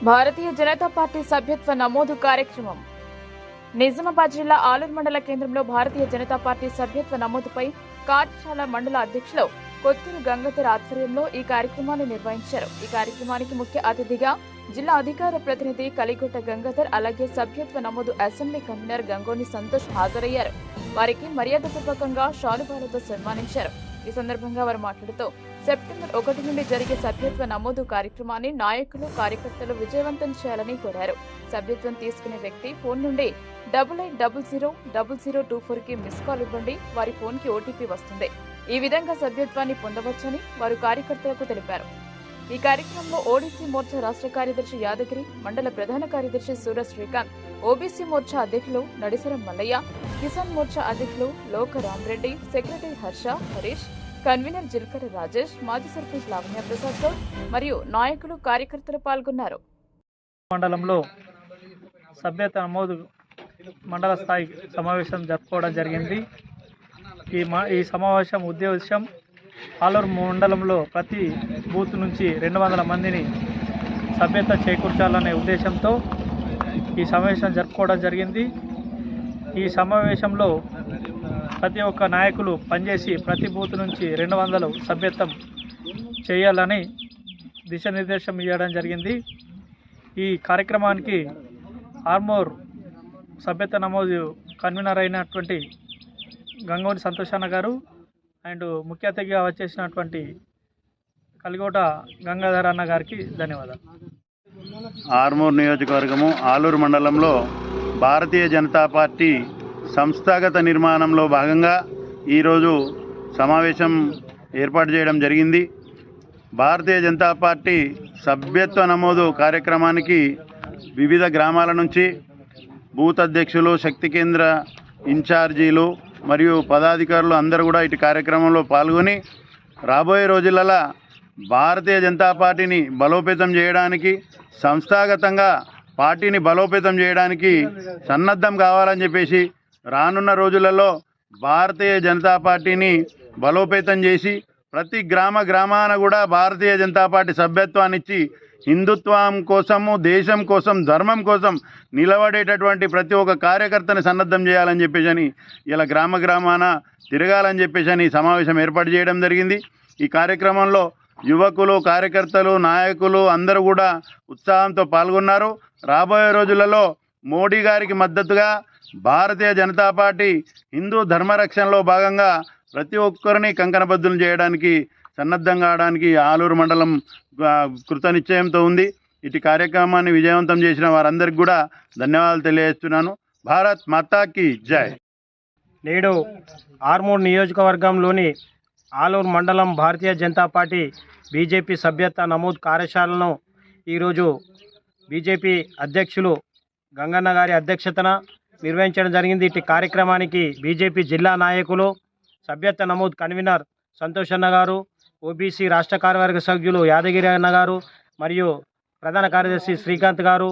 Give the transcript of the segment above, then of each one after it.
Bharatiya Janata party సభ్యత్వ నమోదు కార్యక్రమం. నిజామాబాద్ జిల్లా ఆలూరు మండల కేంద్రంలో భారతీయ జనతా పార్టీ సభ్యత్వ నమోదుపై కార్యశాల మండల అధ్యక్షులు కొత్తూరు గంగాధర్ ఆధ్వర్యంలో ఈ కార్యక్రమాన్ని నిర్వహించారు. ఈ కార్యక్రమానికి ముఖ్య అతిథిగా జిల్లా అధికార ప్రతినిధి కలిగొట్ట గంగాధర్, అలాగే సభ్యత్వ నమోదు అసెంబ్లీ కన్వీనర్ గంగోని సంతోష్ హాజరయ్యారు. వారికి మర్యాదపూర్వకంగా శాలువాలతో సన్మానించారు. ఈ సందర్భంగా వారు మాట్లాడుతూ సెప్టెంబర్ 1 నుండి జరిగే సభ్యత్వ నమోదు కార్యక్రమాన్ని నాయకులు, కార్యకర్తలు విజయవంతం చేయాలని కోరారు. సభ్యత్వం తీసుకునే వ్యక్తి ఫోన్ నుండి 88000024 కి మిస్ కాల్ ఇవ్వండి. వారి ఫోన్ కి ఓటీపీ వస్తుంది. ఈ విధంగా సభ్యత్వాన్ని పొందవచ్చని వారు కార్యకర్తలకు తెలిపారు. ఈ కార్యక్రమంలో ఓడిసి మోర్చా రాష్ట్ర కార్యదర్శి యాదగిరి, మండల ప్రధాన కార్యదర్శి సూర శ్రీకాంత్, ఓబీసీ మోర్చా అధ్యక్షులు నడిసరం మల్లయ్య, కిసాన్ మోర్చా అధ్యక్షులు లోక రామరెడ్డి, సెక్రటరీ హర్ష, హరీష్, కన్వీనర్ జిల్కర రాజేష్, మాజీ సర్పంచ్ లావణ్య ప్రసాద్ గౌడ్ మరియు నాయకులు, కార్యకర్తలు పాల్గొన్నారు. మండలంలో సభ్యత నమోదు మండల స్థాయి సమావేశం జరుపుకోవడం జరిగింది. ఈ సమావేశం ఉద్దేశం ఆలూరు మండలంలో ప్రతి బూత్ నుంచి 200 మందిని సభ్యత చేకూర్చాలనే ఉద్దేశంతో ఈ సమావేశం జరుపుకోవడం జరిగింది. ఈ సమావేశంలో ప్రతి ఒక్క నాయకులు పనిచేసి ప్రతి బూత్ నుంచి 200 సభ్యత్వం చేయాలని దిశానిర్దేశం ఇవ్వడం జరిగింది. ఈ కార్యక్రమానికి ఆర్మూర్ సభ్యత నమోదు కన్వీనర్ అయినటువంటి గంగోని సంతోషన్న గారు అండ్ ముఖ్య అతిథిగా వచ్చేసినటువంటి కలిగోట గంగాధర్ అన్న గారికి ధన్యవాదాలు. ఆర్మూర్ నియోజకవర్గము ఆలూరు మండలంలో భారతీయ జనతా పార్టీ సంస్థాగత నిర్మాణంలో భాగంగా ఈరోజు సమావేశం ఏర్పాటు చేయడం జరిగింది. భారతీయ జనతా పార్టీ సభ్యత్వ నమోదు కార్యక్రమానికి వివిధ గ్రామాల నుంచి బూత్ అధ్యక్షులు, శక్తి కేంద్ర ఇన్ఛార్జీలు మరియు పదాధికారులు అందరూ కూడా ఇటు కార్యక్రమంలో పాల్గొని రాబోయే రోజులలో భారతీయ జనతా పార్టీని బలోపేతం చేయడానికి, సంస్థాగతంగా పార్టీని బలోపేతం చేయడానికి సన్నద్ధం కావాలని చెప్పేసి రానున్న రోజులలో భారతీయ జనతా పార్టీని బలోపేతం చేసి ప్రతి గ్రామాన కూడా భారతీయ జనతా పార్టీ సభ్యత్వాన్ని ఇచ్చి హిందుత్వం కోసము, దేశం కోసం, ధర్మం కోసం నిలబడేటటువంటి ప్రతి ఒక్క కార్యకర్తని సన్నద్ధం చేయాలని చెప్పేసి ఇలా గ్రామాన తిరగాలని చెప్పేసి సమావేశం ఏర్పాటు చేయడం జరిగింది. ఈ కార్యక్రమంలో యువకులు, కార్యకర్తలు, నాయకులు అందరూ కూడా ఉత్సాహంతో పాల్గొన్నారు. రాబోయే రోజులలో మోడీ గారికి మద్దతుగా భారతీయ జనతా పార్టీ హిందూ ధర్మరక్షణలో భాగంగా ప్రతి ఒక్కరిని కంకణబద్దులు చేయడానికి సన్నద్ధం కావడానికి ఆలూరు మండలం కృతనిశ్చయంతో ఉంది. ఇటు కార్యక్రమాన్ని విజయవంతం చేసిన వారందరికీ కూడా ధన్యవాదాలు తెలియజేస్తున్నాను. భారత్ మాతాకి జై. నేడు ఆర్మూర్ నియోజకవర్గంలోని ఆలూరు మండలం భారతీయ జనతా పార్టీ బీజేపీ సభ్యత్వ నమోదు కార్యశాలను ఈరోజు బీజేపీ అధ్యక్షులు గంగన్న గారి అధ్యక్షతన నిర్వహించడం జరిగింది. ఇటు కార్యక్రమానికి బీజేపీ జిల్లా నాయకులు, సభ్యత్వ నమోదు కన్వీనర్ సంతోష్ అన్న గారు, ఓబీసీ రాష్ట్ర కార్యవర్గ సభ్యులు యాదగిరి అన్న గారు మరియు ప్రధాన కార్యదర్శి శ్రీకాంత్ గారు,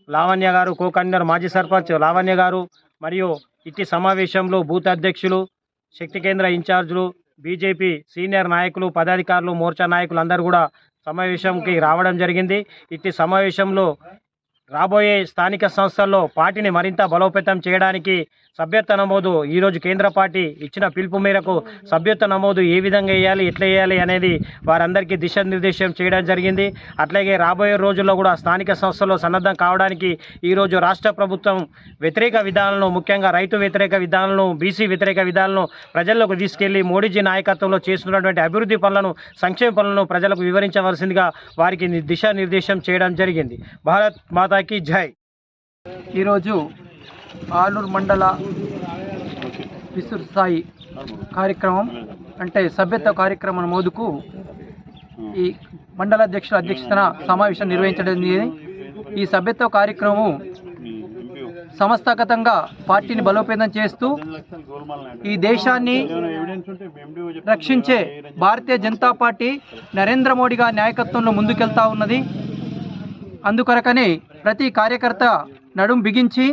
లావణ్య గారు, కో కన్వీనర్ మాజీ సర్పంచ్ లావణ్య గారు మరియు ఇట్టి సమావేశంలో బూత్ అధ్యక్షులు, శక్తి కేంద్ర ఇన్ఛార్జులు, బీజేపీ సీనియర్ నాయకులు, పదాధికారులు, మోర్చా నాయకులు అందరూ కూడా సమావేశంకి రావడం జరిగింది. ఇట్టి సమావేశంలో రాబోయే స్థానిక సంస్థల్లో పార్టీని మరింత బలోపేతం చేయడానికి సభ్యత్వ నమోదు ఈరోజు కేంద్ర పార్టీ ఇచ్చిన పిలుపు మేరకు సభ్యత్వ నమోదు ఏ విధంగా వేయాలి, ఎట్లా వేయాలి అనేది వారందరికీ దిశానిర్దేశం చేయడం జరిగింది. అట్లాగే రాబోయే రోజుల్లో కూడా స్థానిక సంస్థల్లో సన్నద్ధం కావడానికి ఈరోజు రాష్ట్ర ప్రభుత్వం వ్యతిరేక విధానాలను, ముఖ్యంగా రైతు వ్యతిరేక విధానాలను, బీసీ వ్యతిరేక విధానాలను ప్రజల్లోకి తీసుకెళ్లి మోడీజీ నాయకత్వంలో చేస్తున్నటువంటి అభివృద్ధి పనులను, సంక్షేమ పనులను ప్రజలకు వివరించవలసిందిగా వారికి దిశానిర్దేశం చేయడం జరిగింది. భారత్ మాతాకి జై. ఈరోజు ఆలూరు మండల విస్తృత స్థాయి కార్యక్రమం అంటే సభ్యత్వ కార్యక్రమం నమోదుకు ఈ మండల అధ్యక్షుల అధ్యక్షతన సమావేశం నిర్వహించడం జరిగింది. ఈ సభ్యత్వ కార్యక్రమం సంస్థాగతంగా పార్టీని బలోపేతం చేస్తూ ఈ దేశాన్ని రక్షించే భారతీయ జనతా పార్టీ నరేంద్ర మోడీ గారి నాయకత్వంలో ముందుకెళ్తా ఉన్నది. అందుకొరకనే ప్రతి కార్యకర్త నడుం బిగించి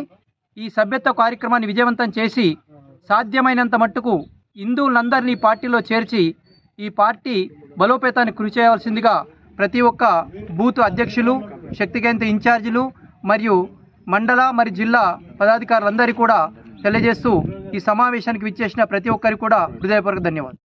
ఈ సభ్యత్వ కార్యక్రమాన్ని విజయవంతం చేసి సాధ్యమైనంత మట్టుకు హిందువులందరినీ పార్టీలో చేర్చి ఈ పార్టీ బలోపేతానికి కృషి చేయవలసిందిగా ప్రతి ఒక్క బూత్ అధ్యక్షులు, శక్తి కేంద్ర ఇన్ఛార్జీలు మరియు మండల మరియు జిల్లా పదాధికారులందరికీ కూడా తెలియజేస్తూ ఈ సమావేశానికి విచ్చేసిన ప్రతి ఒక్కరికి కూడా హృదయపూర్వక ధన్యవాదాలు.